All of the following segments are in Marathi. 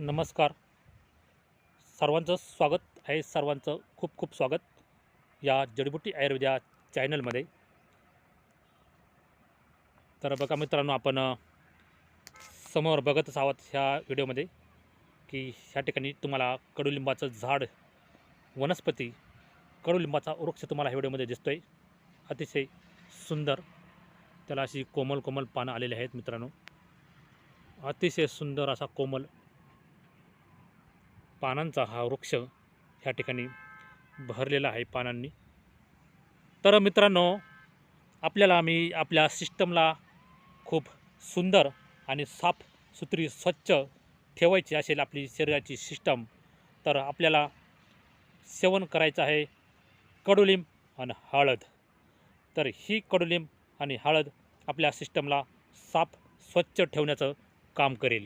नमस्कार. सर्वांचं स्वागत आहे. सर्वांचं खूप खूप स्वागत या जडीबुटी आयुर्वेद या चॅनलमध्ये. तर बघा मित्रांनो, आपण समोर बघतच आहोत ह्या व्हिडिओमध्ये की ह्या ठिकाणी तुम्हाला कडुलिंबाचं झाड, वनस्पती, कडुलिंबाचा वृक्ष तुम्हाला ह्या व्हिडिओमध्ये दिसतोय. अतिशय सुंदर, त्याला अशी कोमल कोमल पानं आलेली आहेत मित्रांनो. अतिशय सुंदर असा कोमल पानांचा हा वृक्ष ह्या ठिकाणी भरलेला आहे पानांनी. तर मित्रांनो, मी आपल्या सिस्टमला खूप सुंदर आणि साफसुथरी स्वच्छ ठेवायची असेल आपली शरीराची सिस्टम, तर आपल्याला सेवन करायचं आहे कडुलिंब आणि हळद. तर ही कडुलिंब आणि हळद आपल्या सिस्टमला साफ स्वच्छ ठेवण्याचं काम करेल.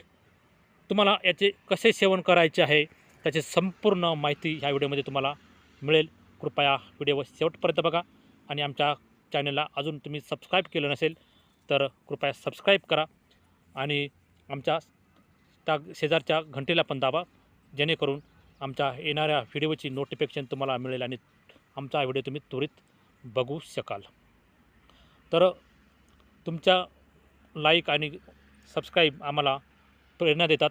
तुम्हाला याचे कसे सेवन करायचे आहे त्याची संपूर्ण माहिती ह्या व्हिडिओमध्ये तुम्हाला मिळेल. कृपया व्हिडिओ शेवटपर्यंत बघा आणि आमच्या चॅनलला अजून तुम्ही सबस्क्राईब केलं नसेल तर कृपया सबस्क्राईब करा आणि आमच्या शेजारच्या घंटेला पण दाबा, जेणेकरून आमच्या येणाऱ्या व्हिडिओची नोटिफिकेशन तुम्हाला मिळेल आणि आमचा व्हिडिओ तुम्ही त्वरित बघू शकाल. तर तुमच्या लाईक आणि सबस्क्राईब आम्हाला प्रेरणा देतात,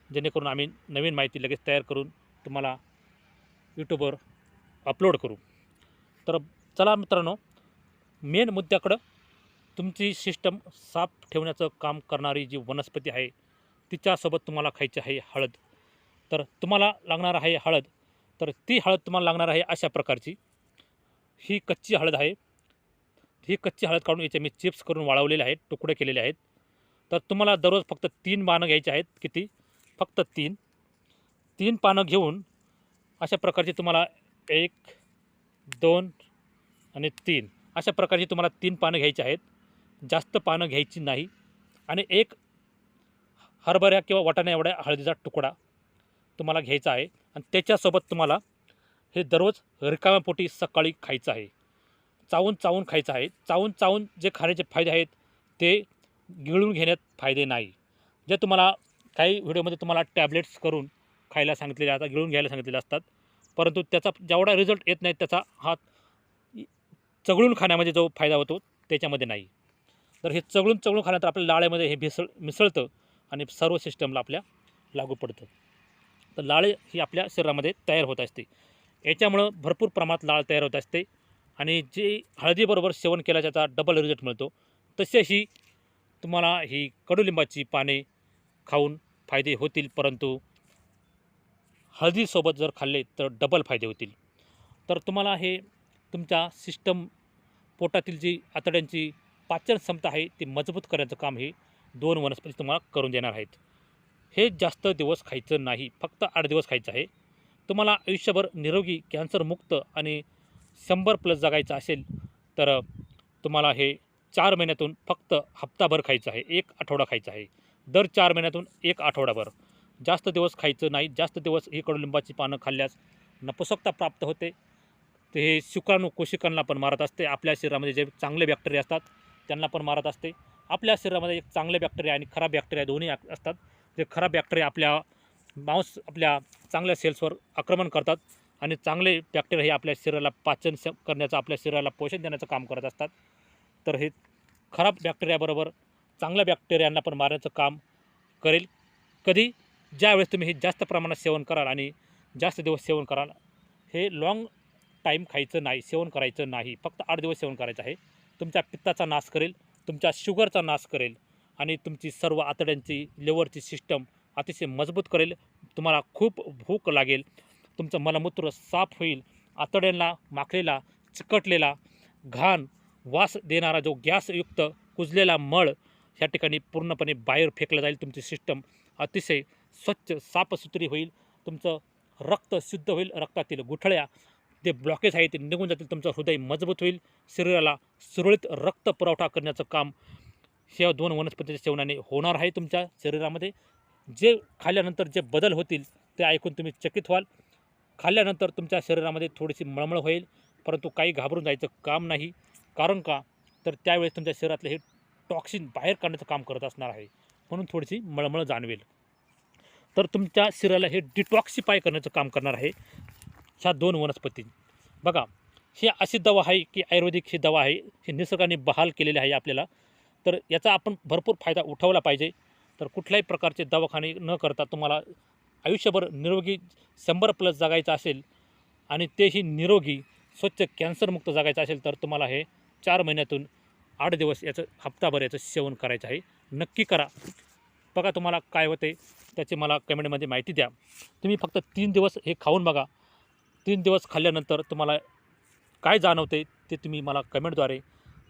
जेणेकरून आम्ही नवीन माहिती लगेच तयार करून तुम्हाला यूट्यूबवर अपलोड करू. तर चला मित्रांनो, मेन मुद्द्याकडं. तुमची सिस्टम साफ ठेवण्याचं काम करणारी जी वनस्पती आहे तिच्यासोबत तुम्हाला खायची आहे हळद. तर तुम्हाला लागणार आहे हळद. तर ती हळद तुम्हाला लागणार आहे अशा प्रकारची. ही कच्ची हळद आहे. ही कच्ची हळद काढून याचे मी चिप्स करून वाळवलेले आहेत, तुकडे केलेले आहेत. तर तुम्हाला दररोज फक्त 3 पानं घ्यायची आहेत. किती? फक्त 3 पानं घेऊन अशा प्रकारची तुम्हाला 1, 2 आणि 3 अशा प्रकारची तुम्हाला 3 पानं घ्यायची आहेत. जास्त पानं घ्यायची नाही. आणि एक हरभऱ्या किंवा वाटाणा एवढ्या हळदीचा तुकडा तुम्हाला घ्यायचा आहे. आणि त्याच्यासोबत तुम्हाला हे दररोज रिकाम्या पोटी सकाळी खायचं आहे. चावून चावून खायचं आहे. चावून चावून जे खाण्याचे फायदे आहेत ते गिळून घेण्यात फायदे नाही. जे तुम्हाला काही व्हिडिओमध्ये तुम्हाला टॅबलेट्स करून खायला सांगितलेले असतात, गिळून घ्यायला सांगितलेले असतात, परंतु त्याचा जेवढा रिझल्ट येत नाही त्याचा हा चगळून खाण्यामध्ये जो फायदा होतो त्याच्यामध्ये नाही. तर हे चगळून चगळून खाण्यात आपल्या लाळेमध्ये हे मिसळतं आणि सर्व सिस्टमला आपल्या लागू पडतं. तर लाळ ही आपल्या शरीरामध्ये तयार होत असते. याच्यामुळं भरपूर प्रमाणात लाळ तयार होत असते आणि जे हळदीबरोबर सेवन केला त्याचा डबल रिझल्ट मिळतो. तसेही तुम्हाला ही कडुलिंबाची पाने खाऊन फायदे होतील, परंतु हळदीसोबत जर खाल्ले तर डबल फायदे होतील. तर तुम्हाला हे तुमच्या सिस्टम, पोटातील जी आतड्यांची पाचन क्षमता आहे ती मजबूत करण्याचं काम हे 2 वनस्पती तुम्हाला करून देणार आहेत. हे जास्त दिवस खायचं नाही, फक्त 8 दिवस खायचं आहे. तुम्हाला आयुष्यभर निरोगी, कॅन्सरमुक्त आणि 100+ जगायचं असेल तर तुम्हाला हे 4 महिन्यातून फक्त हप्ताभर खायचं आहे. 1 आठवडा खायचा आहे. दर 4 महिन्यातून 1 आठवडाभर. जास्त दिवस खायचं नाही. जास्त दिवस ही कडुलिंबाची पानं खाल्ल्यास नपुसकता प्राप्त होते. ते हे शुक्राणू कोशिकांना पण मारत असते. आपल्या शरीरामध्ये जे चांगले बॅक्टेरिया असतात त्यांना पण मारत असते. आपल्या शरीरामध्ये एक चांगले बॅक्टेरिया आणि खराब बॅक्टेरिया दोन्ही असतात. जे खराब बॅक्टेरिया आपल्या चांगल्या सेल्सवर आक्रमण करतात आणि चांगले बॅक्टेरिया हे आपल्या शरीराला पाचन करण्याचं, आपल्या शरीराला पोषण देण्याचं काम करत असतात. तर हे खराब बॅक्टेरियाबरोबर चांगल्या बॅक्टेरियांना पण मारण्याचं काम करेल. कधी? ज्यावेळेस तुम्ही हे जास्त प्रमाणात सेवन कराल आणि जास्त दिवस सेवन कराल. हे लॉंग टाईम खायचं नाही, सेवन करायचं नाही. फक्त 8 दिवस सेवन करायचं आहे. तुमच्या पित्ताचा नाश करेल, तुमच्या शुगरचा नाश करेल आणि तुमची सर्व आतड्यांची, लिव्हरची सिस्टम अतिशय मजबूत करेल. तुम्हाला खूप भूक लागेल, तुमचं मलमूत्र साफ होईल, आतड्यांना माखलेला, चिकटलेला, घाण, वास देणारा जो गॅसयुक्त कुजलेला मळ ह्या ठिकाणी पूर्णपणे बाहेर फेकला जाईल. तुमची सिस्टम अतिशय स्वच्छ साफसुथरी होईल. तुमचं रक्त शुद्ध होईल. रक्तातील गुठळ्या, जे ब्लॉकेज आहे ते निघून जातील. तुमचं हृदय मजबूत होईल. शरीराला सुरळीत रक्त पुरवठा करण्याचं काम ह्या 2 वनस्पतीच्या सेवनाने होणार आहे तुमच्या शरीरामध्ये. जे खाल्ल्यानंतर जे बदल होतील ते ऐकून तुम्ही चकित व्हाल. खाल्ल्यानंतर तुमच्या शरीरामध्ये थोडीशी मळमळ होईल, परंतु काही घाबरून जायचं काम नाही. कारण का? तर त्यावेळेस तुमच्या शरीरातले हे टॉक्सिन बाहेर काढण्याचं काम करत असणार आहे, म्हणून थोडीशी मळमळ जाणवेल. तर तुमच्या शरीराला हे डिटॉक्सिफाय करण्याचं काम करणार आहे ह्या 2 वनस्पती. बघा, ही अशी दवा आहे की आयुर्वेदिक ही दवा आहे, ही निसर्गाने बहाल केलेली आहे आपल्याला. तर याचा आपण भरपूर फायदा उठवला पाहिजे. तर कुठल्याही प्रकारचे दवाखाने न करता तुम्हाला आयुष्यभर निरोगी 100+ जगायचं असेल आणि तेही निरोगी, स्वच्छ कॅन्सरमुक्त जगायचं असेल, तर तुम्हाला हे 4 महिन्यातून 8 दिवस याचं हप्ताभर याचं सेवन करायचं आहे. नक्की करा. बघा तुम्हाला काय होते त्याची मला कमेंटमध्ये माहिती द्या. तुम्ही फक्त 3 दिवस हे खाऊन बघा. 3 दिवस खाल्ल्यानंतर तुम्हाला काय जाणवते ते तुम्ही मला कमेंटद्वारे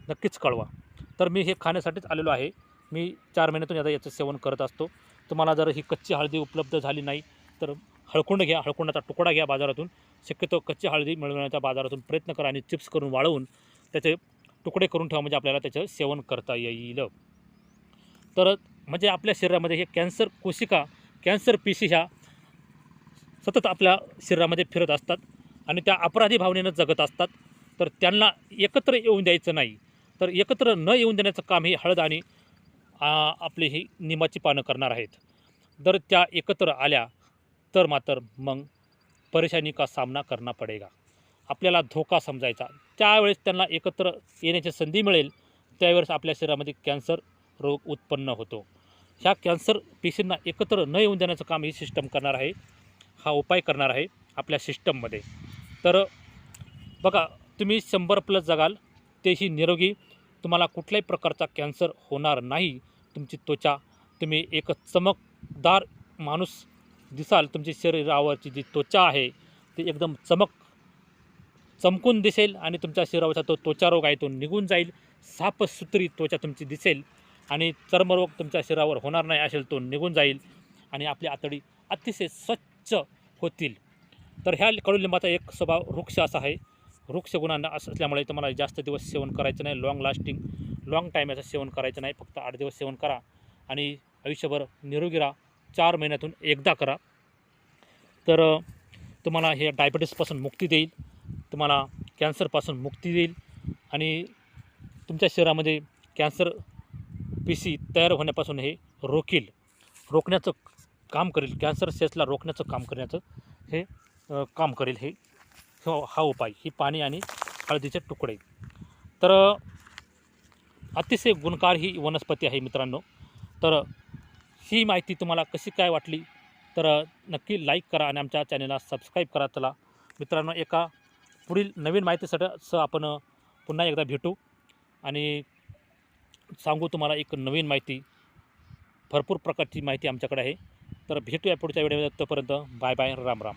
नक्कीच कळवा. तर मी हे खाण्यासाठीच आलेलो आहे. मी 4 महिन्यातून याचं सेवन करत असतो. तुम्हाला जर ही कच्ची हळदी उपलब्ध झाली नाही तर हळकुंड घ्या, हळकुंडाचा तुकडा घ्या बाजारातून. शक्यतो कच्ची हळदी मिळवण्याचा बाजारातून प्रयत्न करा आणि चिप्स करून वाळवून त्याचे तुकडे करून ठेवा, म्हणजे आपल्याला त्याचं सेवन करता येईल. तर म्हणजे आपल्या शरीरामध्ये हे कॅन्सर कोशिका, कॅन्सर पेशी ह्या सतत आपल्या शरीरामध्ये फिरत असतात आणि त्या अपराधी भावनेनं जगत असतात. तर त्यांना एकत्र येऊन द्यायचं नाही. तर एकत्र न येऊन देण्याचं काम हे हळद आणि आपली ही निमाची पानं करणार आहेत. जर त्या एकत्र आल्या तर मात्र मग परेशानी का सामना करना पडेगा. आपल्याला धोका समजायचा. त्यावेळेस त्यांना एकत्र येण्याची संधी मिळेल, त्यावेळेस आपल्या शरीरामध्ये कॅन्सर रोग उत्पन्न होतो. ह्या कॅन्सर पेशींना एकत्र न येऊन देण्याचं काम ही सिस्टम करणार आहे, हा उपाय करणार आहे आपल्या सिस्टममध्ये. तर बघा, तुम्ही 100+ जगाल, तेही निरोगी. तुम्हाला कुठल्याही प्रकारचा कॅन्सर होणार नाही. तुमची त्वचा, तुम्ही एक चमकदार माणूस दिसाल. तुमची शरीरावरची जी त्वचा आहे ती एकदम चमकून दिसेल आणि तुमच्या शरीरावरचा तो त्वचारोग आहे तो निघून जाईल. साफसुथरी त्वचा तुमची दिसेल आणि चर्मरोग तुमच्या शरीरावर होणार नाही असेल तो निघून जाईल आणि आपली आतडी अतिशय स्वच्छ होतील. तर ह्या कडुलिंबाचा एक स्वभाव वृक्ष असा आहे. वृक्ष गुणांना असल्यामुळे तुम्हाला जास्त दिवस सेवन करायचं नाही. लॉंग टाईम याचं सेवन करायचं नाही. फक्त 8 दिवस सेवन करा आणि आयुष्यभर निरोगी राहा. 4 महिन्यातून एकदा करा. तर तुम्हाला हे डायबिटीसपासून मुक्ती देईल, तुम्हाला कॅन्सरपासून मुक्ती देईल आणि तुमच्या शरीरामध्ये कॅन्सर पेशी तयार होण्यापासून हे रोखण्याचं काम करेल. कॅन्सर सेल्सला रोखण्याचं काम करण्याचं हे काम करेल. हा उपाय, ही पाणी आणि हळदीचे तुकडे. तर अतिशय गुणकार ही वनस्पती आहे मित्रांनो. तर ही माहिती तुम्हाला कशी काय वाटली तर नक्की लाईक करा आणि आमच्या चॅनलला सबस्क्राईब करा. चला मित्रांनो, एका पुढील नवीन माहितीसाठी आपण पुन्हा एकदा भेटू आणि सांगू तुम्हाला एक नवीन माहिती. भरपूर प्रकारची माहिती आमच्याकडे आहे. तर भेटूया पुढच्या व्हिडिओमध्ये. तोपर्यंत बाय बाय, राम राम.